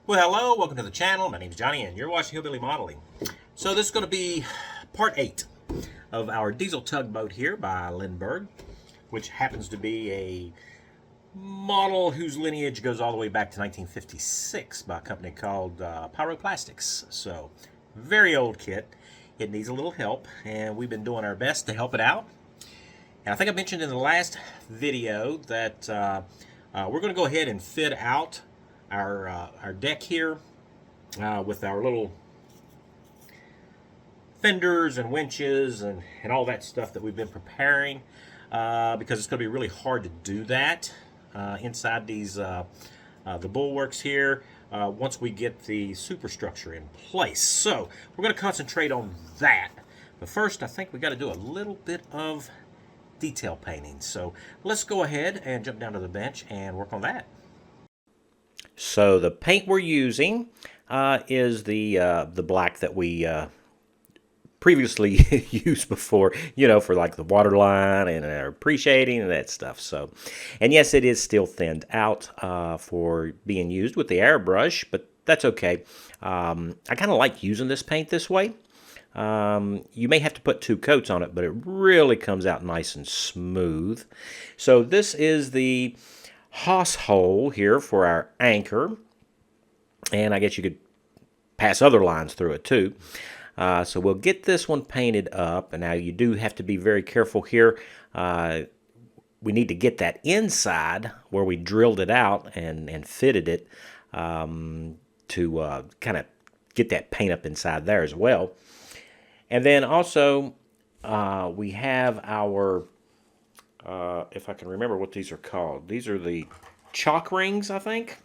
Well, hello, welcome to the channel. My name is Johnny and you're watching Hillbilly Modeling. So this is going to be part 8 of our diesel tugboat here by Lindberg, which happens to be a model whose lineage goes all the way back to 1956 by a company called Pyroplastics. So, very old kit. It needs a little help and we've been doing our best to help it out. And I think I mentioned in the last video that we're going to go ahead and fit out our deck here with our little fenders and winches and all that stuff that we've been preparing because it's going to be really hard to do that inside these the bulwarks here once we get the superstructure in place. So we're going to concentrate on that. But first I think we got to do a little bit of detail painting. So let's go ahead and jump down to the bench and work on that. So the paint we're using is the black that we previously used before, for like the waterline and our pre-shading and that stuff. So, and yes, it is still thinned out for being used with the airbrush, but that's okay. I kind of like using this paint this way. You may have to put 2 coats on it, but it really comes out nice and smooth. So this is the hawse hole here for our anchor, and I guess you could pass other lines through it too. So we'll get this one painted up, and now you do have to be very careful here. We need to get that inside where we drilled it out and fitted it to kind of get that paint up inside there as well. And then also we have our if I can remember what these are called. These are the chalk rings, I think.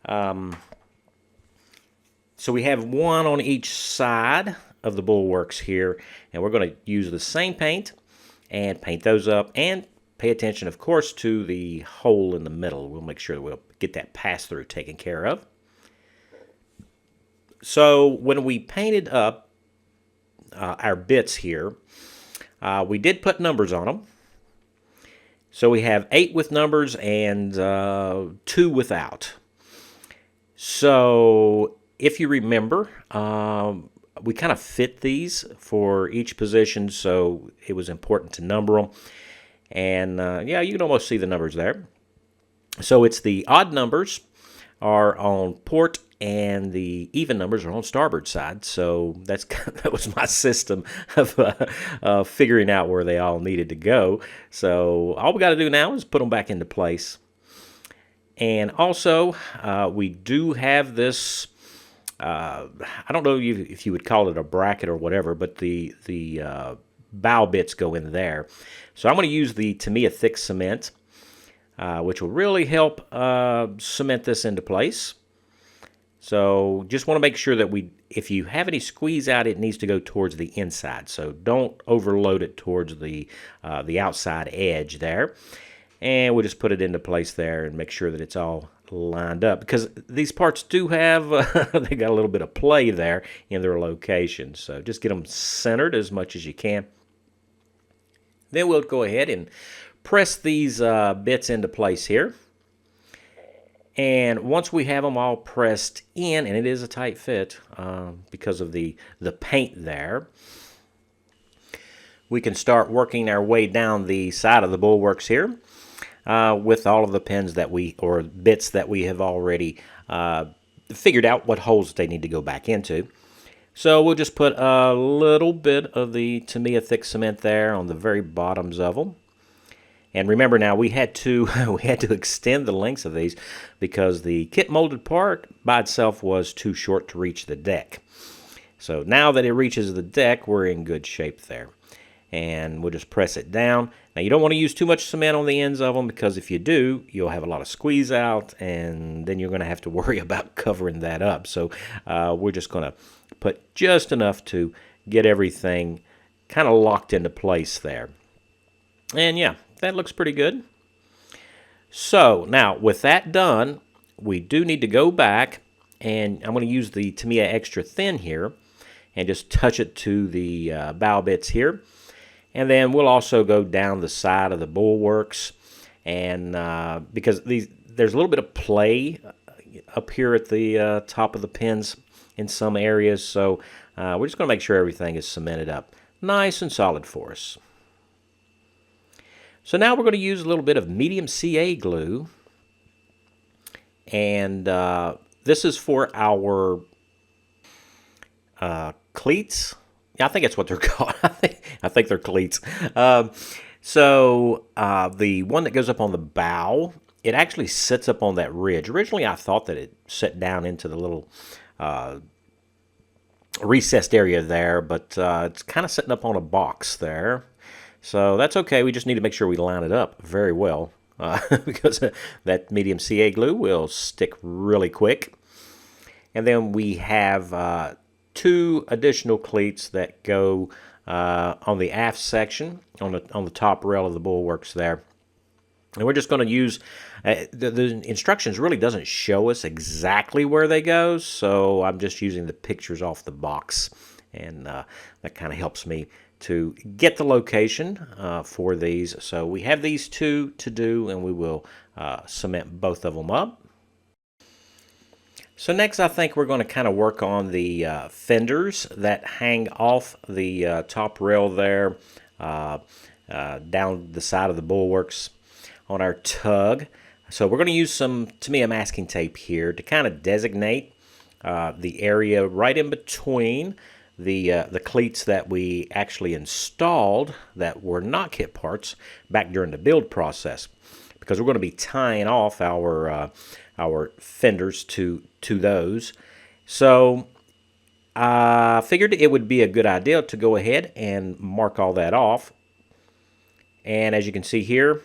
So we have one on each side of the bulwarks here, and we're going to use the same paint and paint those up, and pay attention, of course, to the hole in the middle. We'll make sure that we'll get that pass-through taken care of. So when we painted up our bits here, we did put numbers on them. So we have 8 with numbers and 2 without. So if you remember, we kind of fit these for each position, so it was important to number them. And yeah, you can almost see the numbers there. So it's the odd numbers are on port and the even numbers are on starboard side. So that was my system of figuring out where they all needed to go. So all we got to do now is put them back into place. And also we do have this, I don't know if you would call it a bracket or whatever, but the bow bits go in there. So I'm going to use the Tamiya thick cement, which will really help cement this into place. So just want to make sure that if you have any squeeze out, it needs to go towards the inside. So don't overload it towards the outside edge there. And we'll just put it into place there and make sure that it's all lined up. Because these parts do have, they got a little bit of play there in their location. So just get them centered as much as you can. Then we'll go ahead and press these bits into place here. And once we have them all pressed in, and it is a tight fit because of the paint there, we can start working our way down the side of the bulwarks here with all of the pins bits that we have already figured out what holes they need to go back into. So we'll just put a little bit of the Tamiya thick cement there on the very bottoms of them. And remember now, we had to extend the lengths of these because the kit molded part by itself was too short to reach the deck. So now that it reaches the deck, we're in good shape there. And we'll just press it down. Now you don't want to use too much cement on the ends of them because if you do, you'll have a lot of squeeze out and then you're going to have to worry about covering that up. So we're just going to put just enough to get everything kind of locked into place there. And yeah, that looks pretty good. So now with that done, we do need to go back, and I'm going to use the Tamiya Extra Thin here and just touch it to the bow bits here. And then we'll also go down the side of the bulwarks, and because there's a little bit of play, up here at the top of the pins in some areas, so we're just going to make sure everything is cemented up nice and solid for us. So now we're going to use a little bit of medium CA glue, and this is for our cleats. Yeah, I think that's what they're called. I think they're cleats. So the one that goes up on the bow, it actually sits up on that ridge. Originally, I thought that it set down into the little recessed area there, but it's kind of sitting up on a box there. So that's okay. We just need to make sure we line it up very well because that medium CA glue will stick really quick. And then we have 2 additional cleats that go on the aft section, on the top rail of the bulwarks there. And we're just going to use, the instructions really doesn't show us exactly where they go, so I'm just using the pictures off the box, and that kind of helps me to get the location for these. So we have these 2 to do, and we will cement both of them up. So next I think we're going to kind of work on the fenders that hang off the top rail there down the side of the bulwarks on our tug. So we're going to use some Tamiya masking tape here to kind of designate the area right in between the cleats that we actually installed that were not kit parts back during the build process, because we're going to be tying off our fenders to those. So I figured it would be a good idea to go ahead and mark all that off. And as you can see here,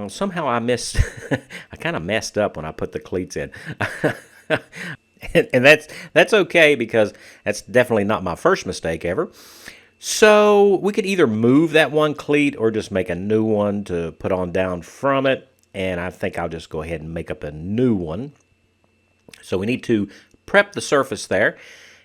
somehow I missed, I kind of messed up when I put the cleats in. and that's okay, because that's definitely not my first mistake ever. So we could either move that one cleat or just make a new one to put on down from it. And I think I'll just go ahead and make up a new one. So we need to prep the surface there,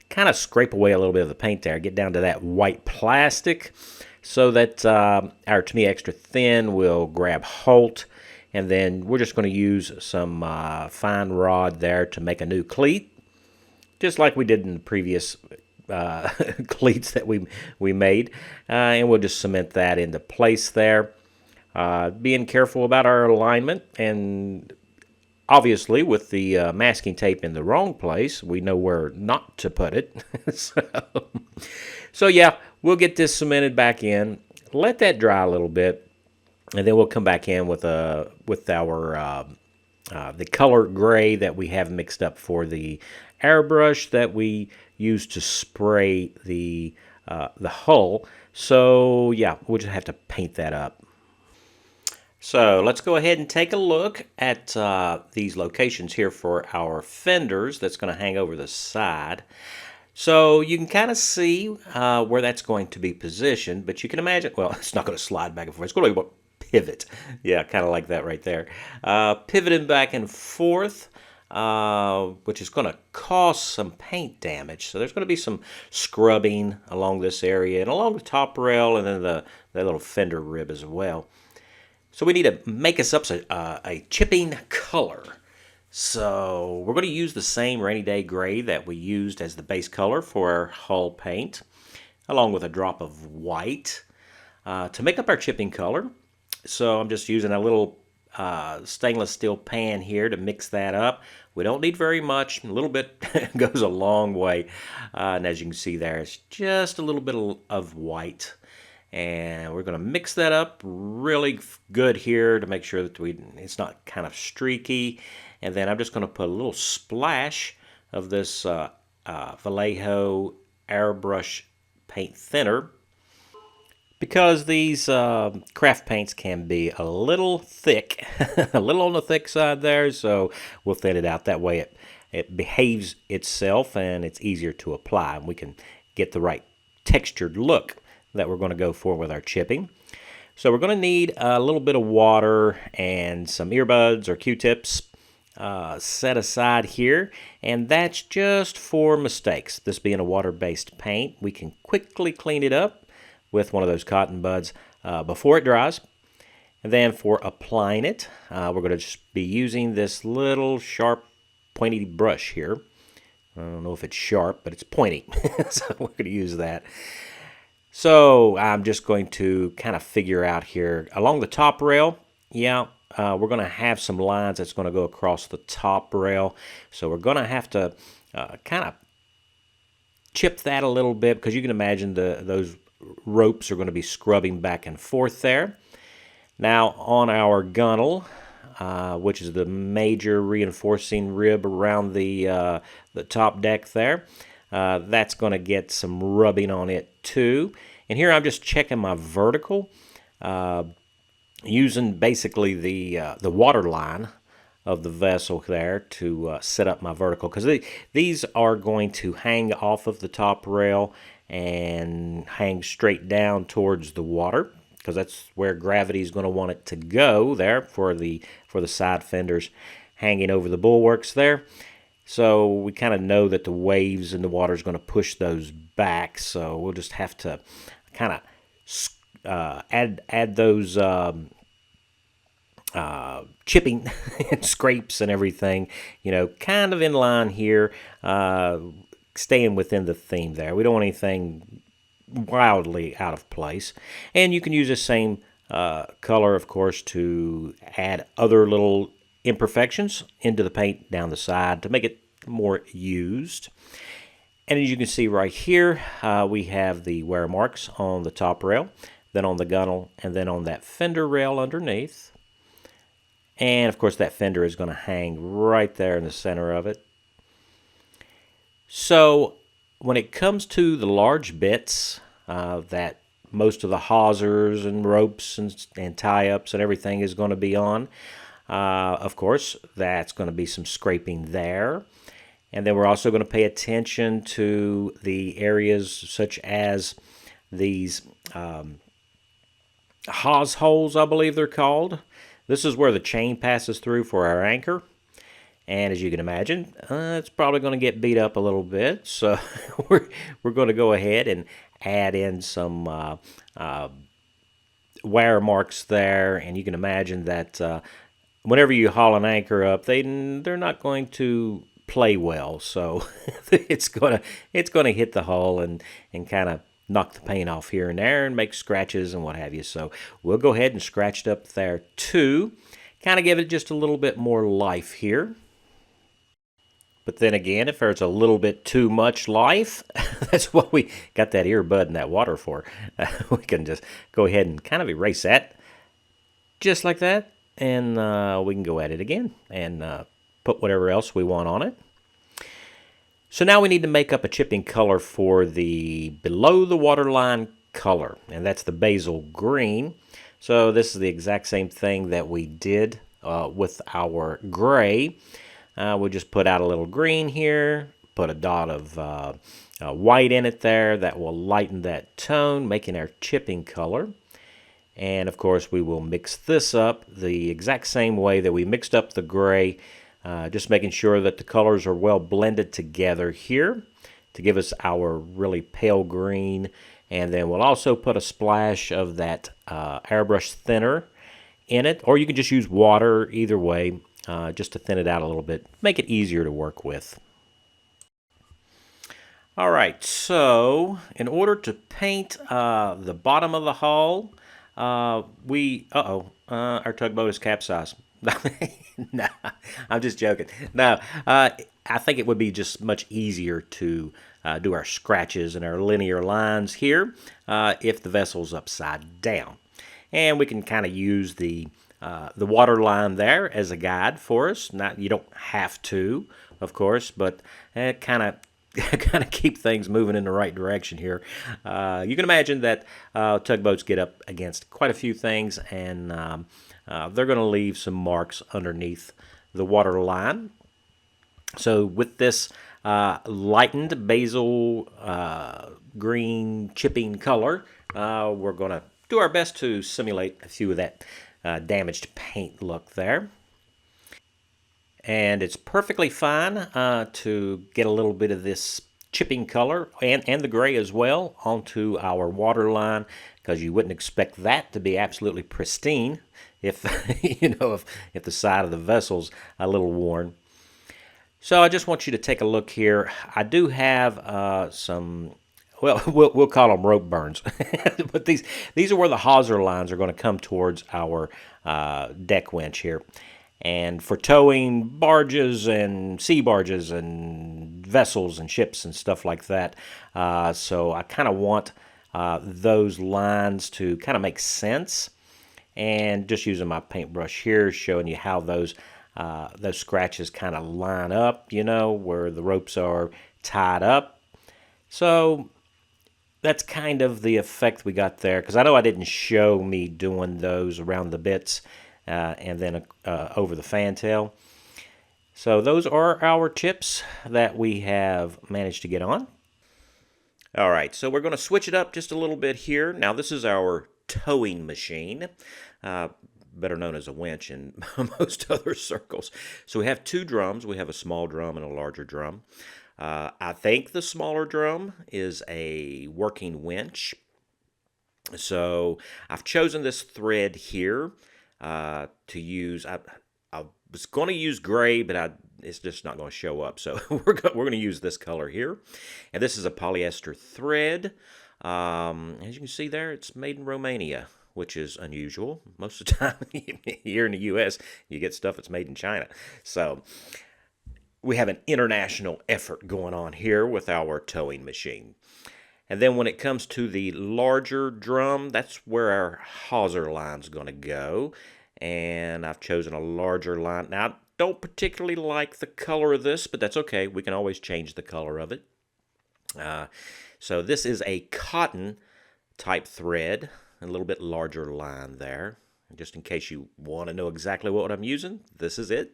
kind of scrape away a little bit of the paint there, get down to that white plastic so that our Tamiya Extra Thin will grab hold. And then we're just going to use some fine rod there to make a new cleat, just like we did in the previous cleats that we made. And we'll just cement that into place there. Being careful about our alignment, and obviously with the masking tape in the wrong place, we know where not to put it. So yeah, we'll get this cemented back in, let that dry a little bit, and then we'll come back in with our the color gray that we have mixed up for the airbrush that we use to spray the hull. So yeah, we'll just have to paint that up. So let's go ahead and take a look at these locations here for our fenders that's going to hang over the side. So you can kind of see where that's going to be positioned, but you can imagine, well, it's not going to slide back and forth. It's going to pivot. Yeah, kind of like that right there. Pivoting back and forth, which is going to cause some paint damage. So there's going to be some scrubbing along this area and along the top rail, and then the little fender rib as well. So we need to make us up a chipping color. So we're going to use the same rainy day gray that we used as the base color for our hull paint, along with a drop of white to make up our chipping color. So I'm just using a little stainless steel pan here to mix that up. We don't need very much. A little bit goes a long way. And as you can see there, it's just a little bit of white. And we're going to mix that up really good here to make sure that it's not kind of streaky. And then I'm just going to put a little splash of this Vallejo airbrush paint thinner, because these craft paints can be a little thick, a little on the thick side there, so we'll thin it out. That way it behaves itself and it's easier to apply, and we can get the right textured look that we're going to go for with our chipping. So we're going to need a little bit of water and some earbuds or Q-tips set aside here, and that's just for mistakes. This being a water-based paint, we can quickly clean it up with one of those cotton buds before it dries. And then for applying it, we're going to just be using this little sharp pointy brush here. I don't know if it's sharp, but it's pointy, so we're going to use that. So I'm just going to kind of figure out here along the top rail. Yeah, we're going to have some lines that's going to go across the top rail. So we're going to have to kind of chip that a little bit, because you can imagine those ropes are going to be scrubbing back and forth there. Now on our gunnel, which is the major reinforcing rib around the top deck there, that's going to get some rubbing on it too. And here I'm just checking my vertical, using basically the water line of the vessel there to set up my vertical, because these are going to hang off of the top rail and hang straight down towards the water, because that's where gravity is going to want it to go there for the side fenders hanging over the bulwarks there. So we kind of know that the waves in the water is going to push those back, so we'll just have to kind of add those chipping and scrapes and everything, kind of in line here, staying within the theme there. We don't want anything wildly out of place. And you can use the same color, of course, to add other little imperfections into the paint down the side to make it more used. And as you can see right here, we have the wear marks on the top rail, then on the gunnel, and then on that fender rail underneath. And of course that fender is going to hang right there in the center of it. So when it comes to the large bits that most of the hawsers and ropes and tie-ups and everything is going to be on, of course that's going to be some scraping there. And then we're also going to pay attention to the areas such as these hawse holes, I believe they're called. This is where the chain passes through for our anchor. And as you can imagine, it's probably going to get beat up a little bit. So we're going to go ahead and add in some wire marks there. And you can imagine that whenever you haul an anchor up, they're not going to play well. So it's gonna hit the hull and kind of knock the paint off here and there and make scratches and what have you. So we'll go ahead and scratch it up there too. Kind of give it just a little bit more life here. But then again, if there's a little bit too much life, that's what we got that earbud and that water for. We can just go ahead and kind of erase that. Just like that. And we can go at it again and put whatever else we want on it. So now we need to make up a chipping color for the below the waterline color, and that's the basil green. So this is the exact same thing that we did with our gray. We'll just put out a little green here, put a dot of white in it there. That will lighten that tone, making our chipping color. And of course we will mix this up the exact same way that we mixed up the gray, just making sure that the colors are well blended together here to give us our really pale green. And then we'll also put a splash of that airbrush thinner in it, or you can just use water, either way, just to thin it out a little bit, make it easier to work with. Alright, so in order to paint the bottom of the hull, our tugboat is capsized. No, I'm just joking. No, I think it would be just much easier to do our scratches and our linear lines here if the vessel's upside down. And we can kind of use the water line there as a guide for us. You don't have to, of course, but kind of keep things moving in the right direction here. You can imagine that tugboats get up against quite a few things, and they're going to leave some marks underneath the water line. So with this lightened basil green chipping color, we're going to do our best to simulate a few of that damaged paint look there. And it's perfectly fine to get a little bit of this chipping color and the gray as well onto our water line, because you wouldn't expect that to be absolutely pristine if if the side of the vessel's a little worn. So I just want you to take a look here. I do have some, well, we'll call them rope burns, but these are where the hawser lines are going to come towards our deck winch here. And for towing barges and sea barges and vessels and ships and stuff like that. So I kind of want those lines to kind of make sense. And just using my paintbrush here, showing you how those scratches kind of line up, where the ropes are tied up. So that's kind of the effect we got there, because I know I didn't show me doing those around the bits and then over the fantail. So those are our tips that we have managed to get on. All right, so we're going to switch it up just a little bit here. Now this is our towing machine, better known as a winch in most other circles. So we have two drums. We have a small drum and a larger drum. I think the smaller drum is a working winch. So I've chosen this thread here to use. I was going to use gray, but it's just not going to show up. So we're going to use this color here. And this is a polyester thread. As you can see there, it's made in Romania, which is unusual. Most of the time here in the U.S., you get stuff that's made in China. So we have an international effort going on here with our towing machine. And then when it comes to the larger drum, that's where our hawser line's going to go. And I've chosen a larger line. Now, I don't particularly like the color of this, but that's okay. We can always change the color of it. So this is a cotton type thread, a little bit larger line there. Just in case you want to know exactly what I'm using, this is it.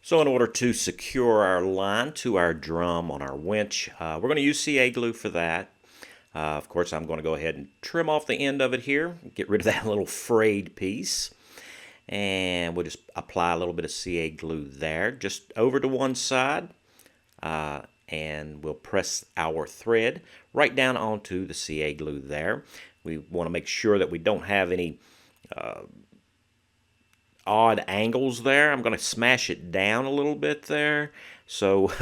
So in order to secure our line to our drum on our winch, we're going to use CA glue for that. Of course, I'm going to go ahead and trim off the end of it here, get rid of that little frayed piece. And we'll just apply a little bit of CA glue there, just over to one side. And we'll press our thread right down onto the CA glue there. We want to make sure that we don't have any odd angles there. I'm going to smash it down a little bit there, so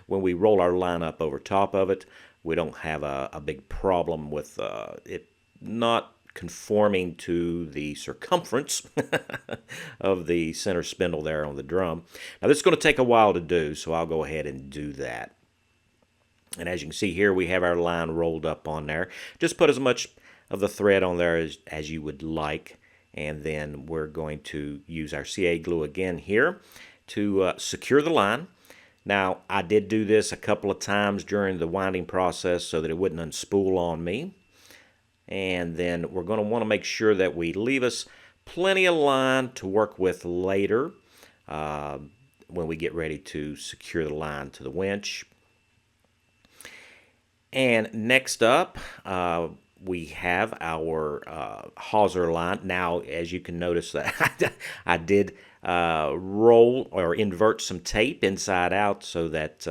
when we roll our line up over top of it, we don't have a big problem with it not conforming to the circumference of the center spindle there on the drum. Now this is going to take a while to do, so I'll go ahead and do that. And as you can see here, we have our line rolled up on there. Just put as much of the thread on there as you would like. And then we're going to use our CA glue again here to secure the line. Now, I did do this a couple of times during the winding process so that it wouldn't unspool on me. And then we're going to want to make sure that we leave us plenty of line to work with later when we get ready to secure the line to the winch. And next up, we have our hawser line. Now, as you can notice, that I did roll or invert some tape inside out so that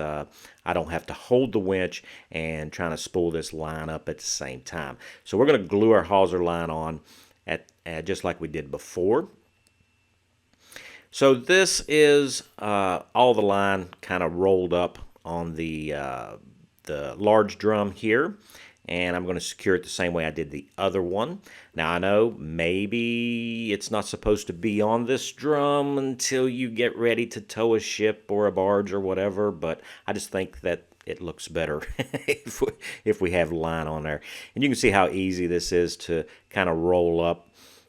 I don't have to hold the winch and trying to spool this line up at the same time. So we're going to glue our hawser line on just like we did before. So this is all the line kind of rolled up on the large drum here. And I'm going to secure it the same way I did the other one. Now I know maybe it's not supposed to be on this drum until you get ready to tow a ship or a barge or whatever, but I just think that it looks better if we have line on there. And you can see how easy this is to kind of roll up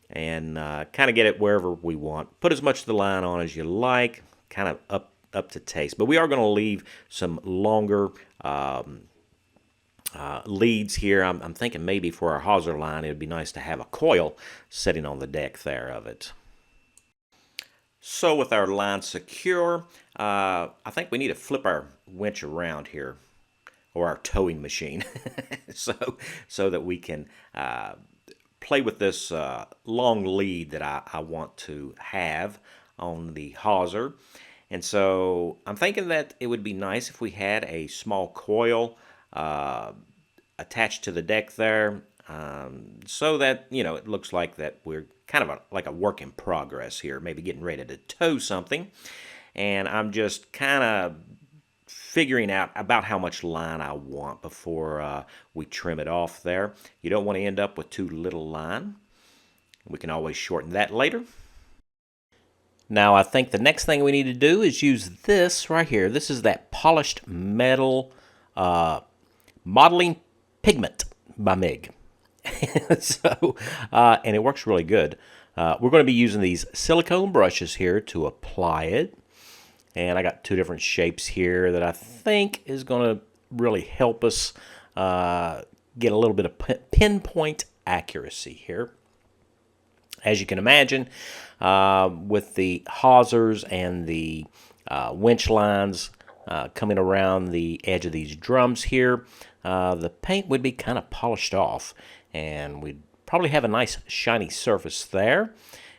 and kind of get it wherever we want. Put as much of the line on as you like, kind of up to taste. But we are going to leave some longer leads here. I'm thinking maybe for our hawser line it would be nice to have a coil sitting on the deck there of it. So with our line secure, I think we need to flip our winch around here, or our towing machine, so that we can play with this long lead that I want to have on the hawser. And so I'm thinking that it would be nice if we had a small coil attached to the deck there. so that, it looks like that we're kind of like a work in progress here, maybe getting ready to tow something. And I'm just kind of figuring out about how much line I want before we trim it off there. You don't want to end up with too little line. We can always shorten that later. Now I think the next thing we need to do is use this right here. This is that polished metal modeling pigment by MIG. And it works really good. We're going to be using these silicone brushes here to apply it. And I got two different shapes here that I think is going to really help us get a little bit of pinpoint accuracy here. As you can imagine, with the hawsers and the winch lines coming around the edge of these drums here, the paint would be kind of polished off, and we'd probably have a nice shiny surface there.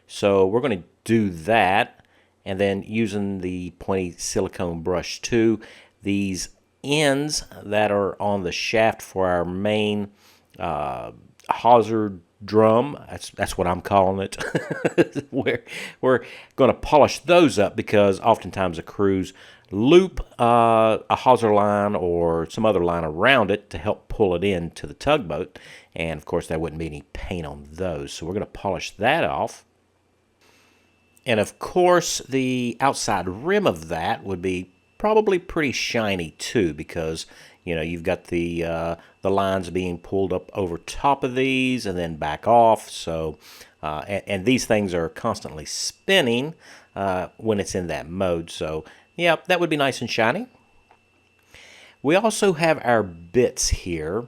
So we're going to do that, and then using the pointy silicone brush too, these ends that are on the shaft for our main hawser drum, that's what I'm calling it. we're going to polish those up because oftentimes the crews loop a hawser line or some other line around it to help pull it into the tugboat, and of course there wouldn't be any paint on those, so we're going to polish that off. And of course the outside rim of that would be probably pretty shiny too, because you've got the lines being pulled up over top of these and then back off. So and these things are constantly spinning when it's in that mode. So yeah, that would be nice and shiny. We also have our bits here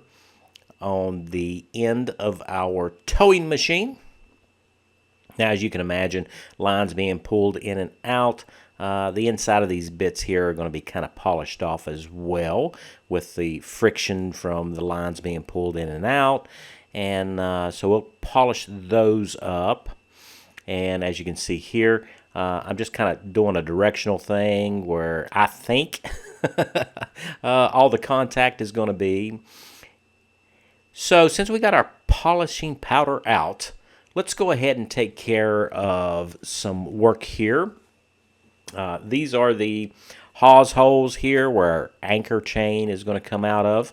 on the end of our towing machine. Now, as you can imagine, lines being pulled in and out. The inside of these bits here are going to be kind of polished off as well, with the friction from the lines being pulled in and out. And so we'll polish those up. And as you can see here, I'm just kind of doing a directional thing where I think all the contact is going to be. So since we got our polishing powder out, let's go ahead and take care of some work here. These are the hawse holes here where our anchor chain is going to come out of.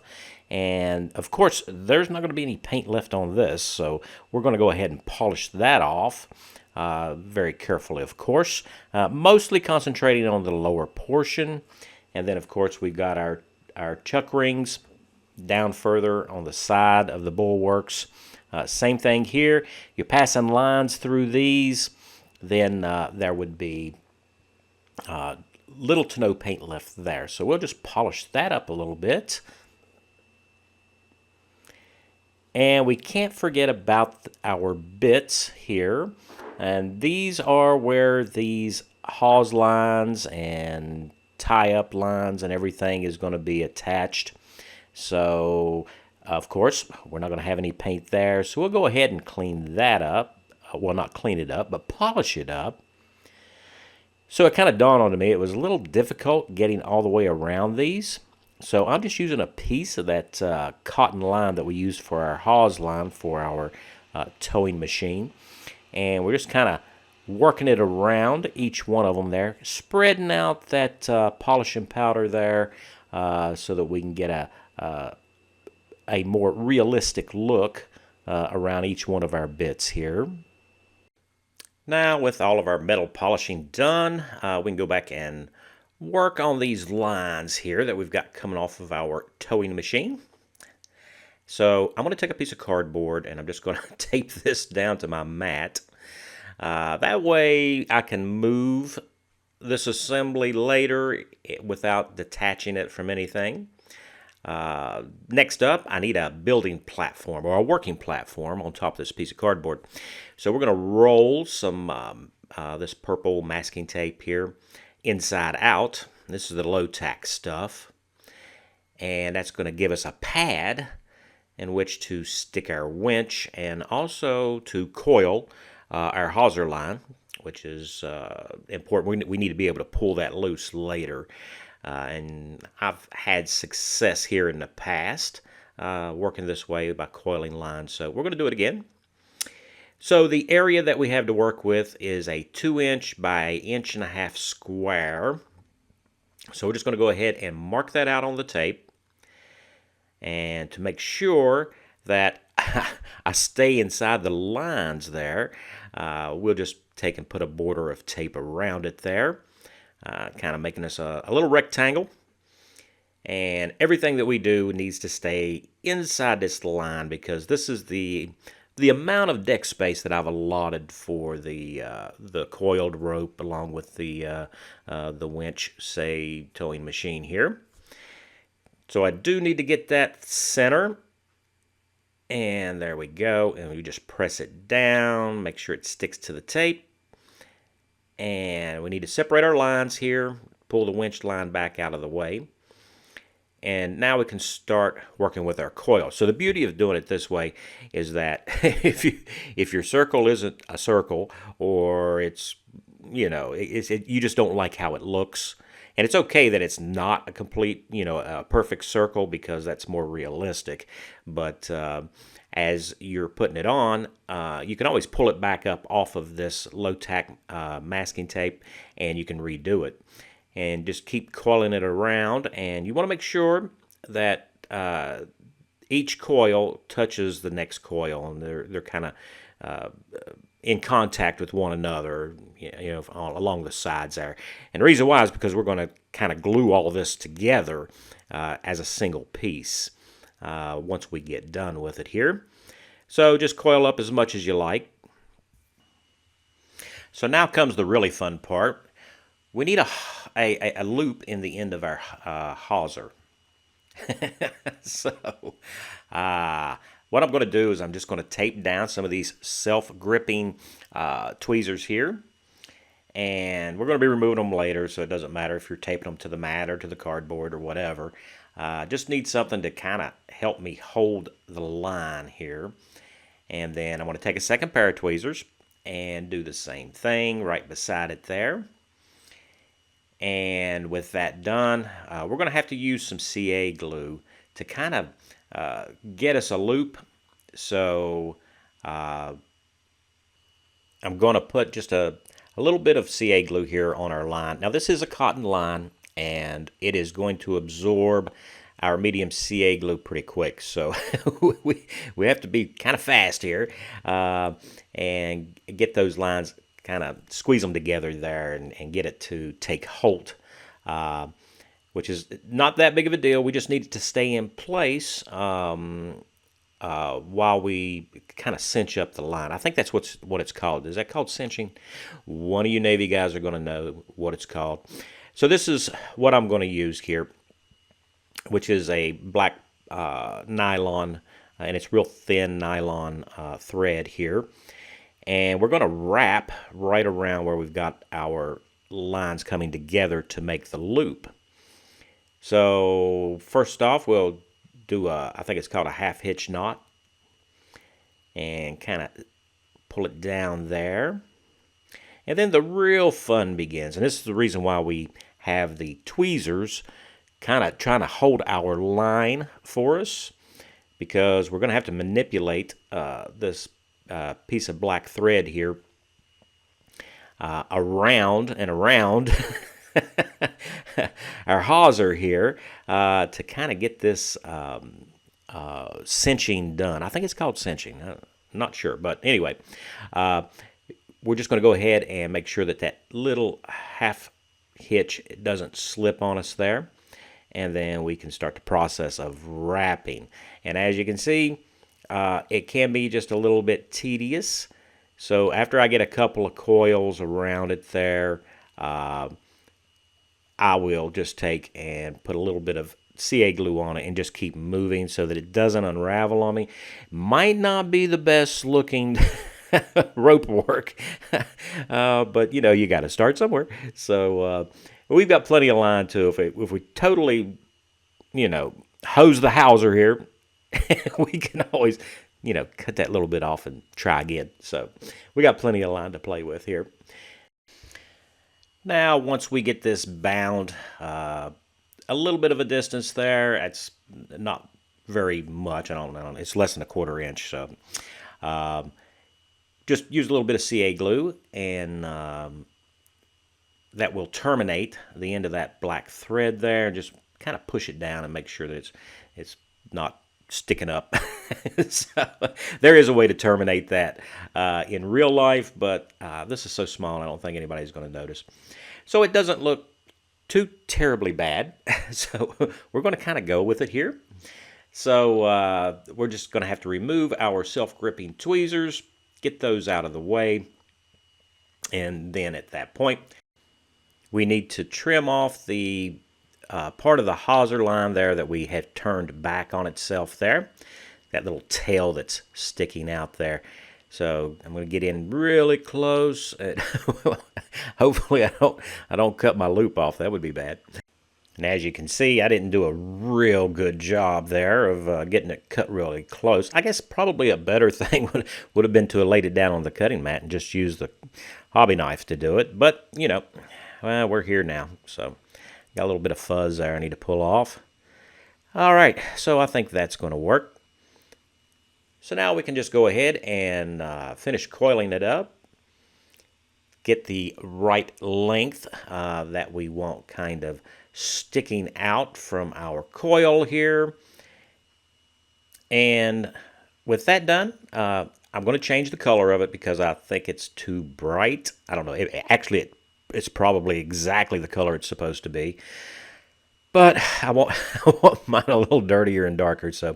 And of course, there's not going to be any paint left on this, so we're going to go ahead and polish that off very carefully, of course. Mostly concentrating on the lower portion. And then, of course, we've got our chuck rings down further on the side of the bulwarks. Same thing here. You're passing lines through these, then there would be little to no paint left there. So we'll just polish that up a little bit. And we can't forget about our bits here. And these are where these hawse lines and tie-up lines and everything is going to be attached. So, of course, we're not going to have any paint there. So we'll go ahead and clean that up. Well, not clean it up, but polish it up. So it kind of dawned on me it was a little difficult getting all the way around these. So I'm just using a piece of that cotton line that we used for our hawse line for our towing machine. And we're just kind of working it around each one of them there, spreading out that polishing powder there so that we can get a more realistic look around each one of our bits here. Now, with all of our metal polishing done, we can go back and work on these lines here that we've got coming off of our towing machine. So I'm going to take a piece of cardboard and I'm just going to tape this down to my mat. That way I can move this assembly later without detaching it from anything. Next up, I need a building platform or a working platform on top of this piece of cardboard. So we're going to roll some this purple masking tape here inside out. This is the low tack stuff. And that's going to give us a pad in which to stick our winch and also to coil our hawser line, which is important. We need to be able to pull that loose later. And I've had success here in the past working this way by coiling lines. So we're going to do it again. So the area that we have to work with is a 2" by 1.5" square. So we're just going to go ahead and mark that out on the tape. And to make sure that I stay inside the lines there, we'll just take and put a border of tape around it there, kind of making this a little rectangle. And everything that we do needs to stay inside this line, because this is the amount of deck space that I've allotted for the coiled rope along with the winch, say, towing machine here. So I do need to get that center, and there we go. And we just press it down, make sure it sticks to the tape. And we need to separate our lines here, pull the winch line back out of the way. And now we can start working with our coil. So the beauty of doing it this way is that if your circle isn't a circle, or it's, you just don't like how it looks, and it's okay that it's not a complete, a perfect circle, because that's more realistic. But as you're putting it on, you can always pull it back up off of this low-tack masking tape, and you can redo it. And just keep coiling it around, and you want to make sure that each coil touches the next coil, and they're kind of in contact with one another, along the sides there. And the reason why is because we're going to kind of glue all this together as a single piece once we get done with it here. So just coil up as much as you like. So now comes the really fun part. We need a loop in the end of our hawser. So what I'm going to do is I'm just going to tape down some of these self-gripping tweezers here. And we're going to be removing them later, so it doesn't matter if you're taping them to the mat or to the cardboard or whatever. Just need something to kind of help me hold the line here. And then I'm going to take a second pair of tweezers and do the same thing right beside it there. And with that done, we're going to have to use some CA glue to kind of get us a loop. So I'm going to put just a little bit of CA glue here on our line. Now this is a cotton line, and it is going to absorb our medium CA glue pretty quick. So we have to be kind of fast here and get those lines, kind of squeeze them together there, and get it to take hold, which is not that big of a deal. We just need it to stay in place while we kind of cinch up the line. I think that's what it's called. Is that called cinching? One of you Navy guys are going to know what it's called. So this is what I'm going to use here, which is a black nylon, and it's real thin nylon thread here. And we're going to wrap right around where we've got our lines coming together to make the loop. So first off, we'll do I think it's called a half hitch knot, and kind of pull it down there. And then the real fun begins. And this is the reason why we have the tweezers kind of trying to hold our line for us, because we're going to have to manipulate this piece of black thread here around and around our hawser here to kind of get this cinching done. I think it's called cinching. I'm not sure, but anyway, we're just going to go ahead and make sure that that little half hitch doesn't slip on us there, and then we can start the process of wrapping. And as you can see, it can be just a little bit tedious. So after I get a couple of coils around it there, I will just take and put a little bit of CA glue on it and just keep moving so that it doesn't unravel on me. Might not be the best looking rope work, but you got to start somewhere. So we've got plenty of line too. If we totally, hose the hawser here, we can always, cut that little bit off and try again. So we got plenty of line to play with here. Now, once we get this bound a little bit of a distance there, it's not very much. I don't know. It's less than a 1/4 inch. So just use a little bit of CA glue, and that will terminate the end of that black thread there. Just kind of push it down and make sure that it's not sticking up. So there is a way to terminate that in real life, but this is so small, I don't think anybody's going to notice. So it doesn't look too terribly bad. So we're going to kind of go with it here. So we're just going to have to remove our self-gripping tweezers, get those out of the way, and then at that point we need to trim off the part of the hawser line there that we have turned back on itself there. That little tail that's sticking out there. So I'm going to get in really close. And hopefully I don't cut my loop off. That would be bad. And as you can see, I didn't do a real good job there of getting it cut really close. I guess probably a better thing would have been to have laid it down on the cutting mat and just use the hobby knife to do it. But, you know, well, we're here now. So got a little bit of fuzz there I need to pull off. All right, so I think that's going to work. So now we can just go ahead and finish coiling it up. Get the right length that we want kind of sticking out from our coil here. And with that done, I'm going to change the color of it because I think it's too bright. I don't know. It's probably exactly the color it's supposed to be. But I want mine a little dirtier and darker, so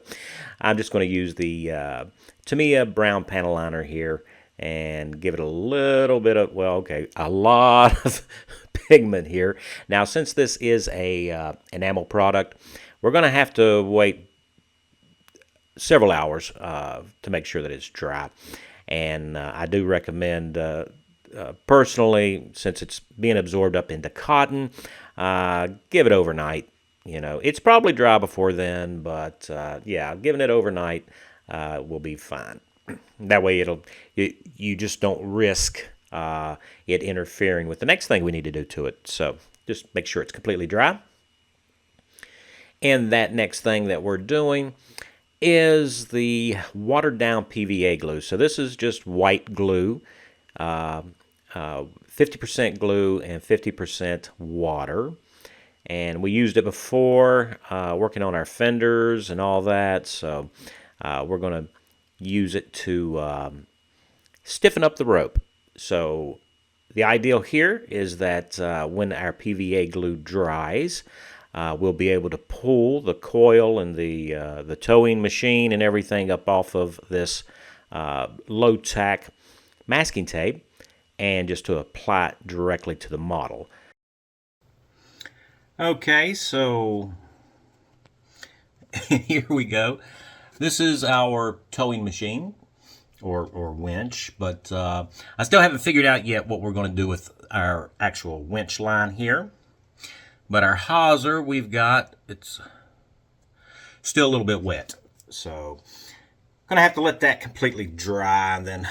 I'm just going to use the Tamiya brown panel liner here and give it a little bit of, well, okay, a lot of pigment here. Now, since this is a enamel product, we're going to have to wait several hours to make sure that it's dry. And I do recommend, personally, since it's being absorbed up into cotton, give it overnight. You know, it's probably dry before then, but yeah, giving it overnight will be fine. That way you just don't risk it interfering with the next thing we need to do to it. So just make sure it's completely dry. And that next thing that we're doing is the watered down PVA glue. So this is just white glue, 50% glue and 50% water. And we used it before working on our fenders and all that. So we're going to use it to stiffen up the rope. So the ideal here is that when our PVA glue dries, we'll be able to pull the coil and the towing machine and everything up off of this low tack masking tape and just to apply it directly to the model. Okay, so here we go. This is our towing machine or winch, but I still haven't figured out yet what we're going to do with our actual winch line here. But our hawser we've got, it's still a little bit wet. So I'm going to have to let that completely dry, and then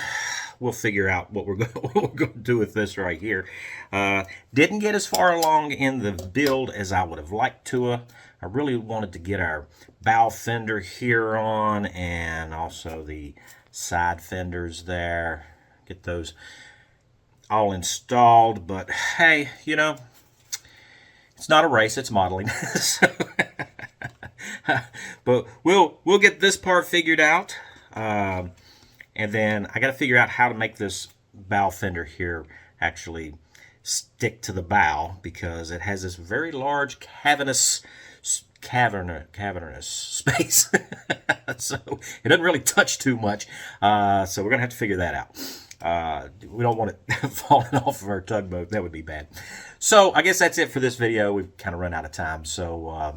we'll figure out what we're going to do with this right here. Didn't get as far along in the build as I would have liked to. I really wanted to get our bow fender here on, and also the side fenders there. Get those all installed. But hey, you know, it's not a race, it's modeling. So, but we'll get this part figured out. And then I got to figure out how to make this bow fender here actually stick to the bow, because it has this very large cavernous space. So it doesn't really touch too much. So we're going to have to figure that out. We don't want it falling off of our tugboat. That would be bad. So I guess that's it for this video. We've kind of run out of time. So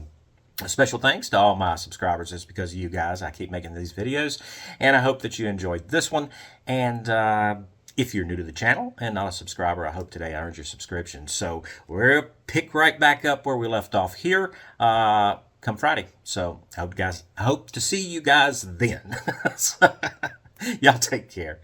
a special thanks to all my subscribers. It's because of you guys I keep making these videos, and I hope that you enjoyed this one. And if you're new to the channel and not a subscriber, I hope today I earned your subscription. So we'll pick right back up where we left off here come Friday. So I hope to see you guys then. Y'all take care.